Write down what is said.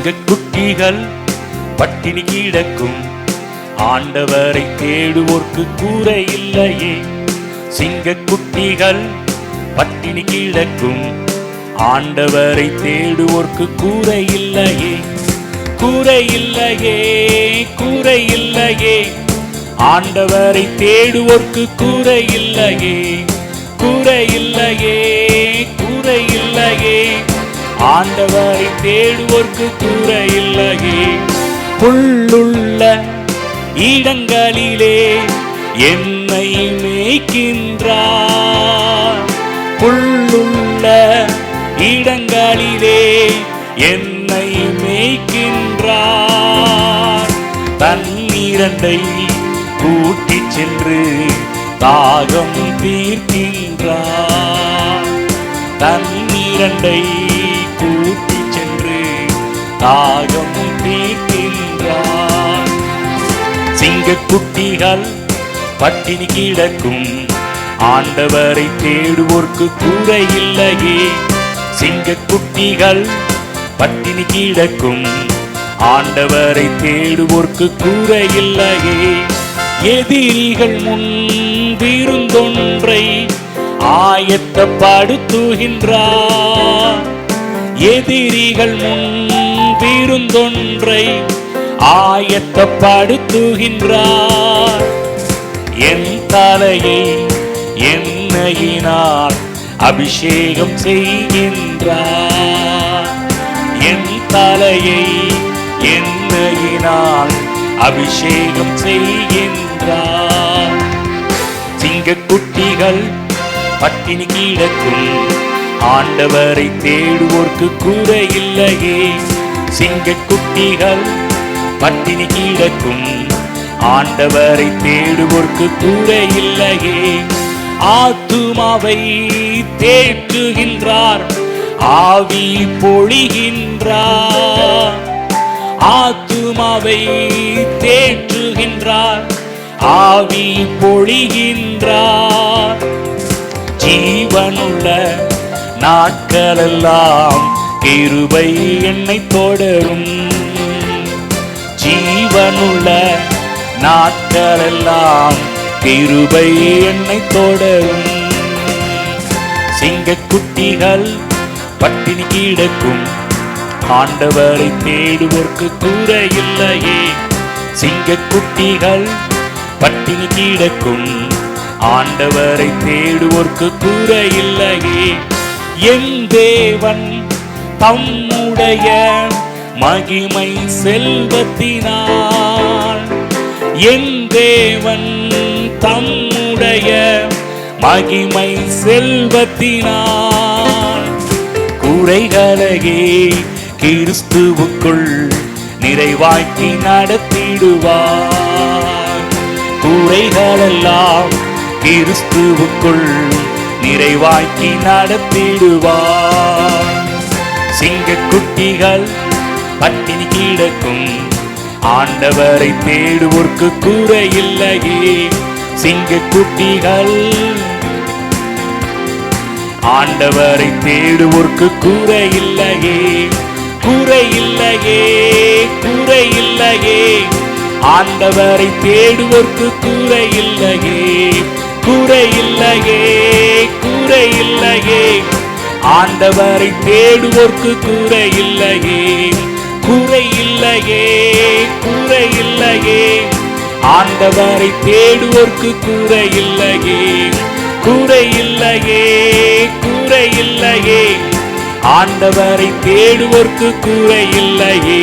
சிங்கக்குட்டிகள் பட்டினி கிடக்கும், ஆண்டவரை தேடுவோர்க்கு கூரை இல்லையே. சிங்கக்குட்டிகள் பட்டினி கிடக்கும், ஆண்டவரை தேடுவோர்க்கு கூரை இல்லையே. கூரை இல்லையே, கூரை இல்லையே, ஆண்டவரை தேடுவோர்க்கு கூரை இல்லையே. கூரை இல்லையே, கூரை இல்லையே, ஆண்டவரை தேடுவோர்க்கு கூரை இல்லையே. புல்லுள்ள இடங்களிலே என்னை மேய்க்கின்றார். புல்லுள்ள இடங்களிலே என்னை மேய்க்கின்றார். தண்ணீரண்டை கூட்டிச் சென்று தாகம் தீர்க்கின்றார். தண்ணீரண்டை கூட்டிச் சென்று தாகம் தீர்க்கின்றார். சிங்கக்குட்டிகள் பட்டினி கிடக்கும், ஆண்டவரை தேடுவோர்க்கு கூரை இல்லையே. சிங்கக்குட்டிகள் பட்டினி கிடக்கும், ஆண்டவரை தேடுவோர்க்கு கூரை இல்லையே. எதிரிகள் முன் விருந்தொன்றை ஆயத்தப்படுத்துகின்றார். எதிரிகள் முன் விருந்தொன்றை ஆயத்தப்படுத்துகின்றார். என் தலையை எண்ணெயினால் அபிஷேகம் செய்கின்றார். என் தலையை எண்ணெயினால் அபிஷேகம் செய்கின்றார். சிங்கக்குட்டிகள் பட்டினி கிடக்கும், ஆண்டவரை தேடுவோர்க்கு கூரை இல்லையே. சிங்கக்குட்டிகள் பட்டினி கிடக்கும், ஆண்டவரை தேடுவோர்க்கு கூரை இல்லையே. ஆத்துமாவை தேற்றுகின்றார், ஆவி பொழிகின்றார். ஆத்துமாவை தேற்றுகின்றார், ஆவி பொழிகின்றார். ஜீவனுள்ள நாட்களெல்லாம் கிருபை என்னை தொடரும். ஜீவனுள்ள நாட்களெல்லாம் கிருபை என்னை தொடரும். சிங்கக்குட்டிகள் பட்டினி கிடக்கும், ஆண்டவரை தேடுவோர்க்கு கூரை இல்லையே. சிங்கக்குட்டிகள் பட்டினி கிடக்கும், ஆண்டவரை தேடுவோர்க்கு கூரை இல்லையே. என் தேவன் தம்முடைய மகிமை செல்வத்தினால், என் தேவன் தம்முடைய மகிமை செல்வத்தினால் குறைகளையே கிறிஸ்துவுக்குள் நிறைவாக்கி நடத்திடுவார். குறைகளெல்லாம் கிறிஸ்துவுக்குள் நிறைவாக்கி நடத்திடுவார். சிங்கக்குட்டிகள் பட்டினி கிடக்கும், ஆண்டவரை தேடுவோர்க்கு கூரை இல்லையே. சிங்கக்குட்டிகள் ஆண்டவரை தேடுவோர்க்கு கூரை இல்லையே. கூரை இல்லையே, கூரை இல்லையே, ஆண்டவரை தேடுவோர்க்கு கூரை இல்லையே. கூரை இல்லையே, கூரை இல்லையே, ஆண்டவரை தேடுவோர்க்கு கூரை இல்லையே. கூரை இல்லையே, கூரை இல்லையே, ஆண்டவரை தேடுவோர்க்கு கூரை இல்லையே. கூரை இல்லையே, கூரை இல்லையே, ஆண்டவரை தேடுவோர்க்கு கூரை இல்லையே.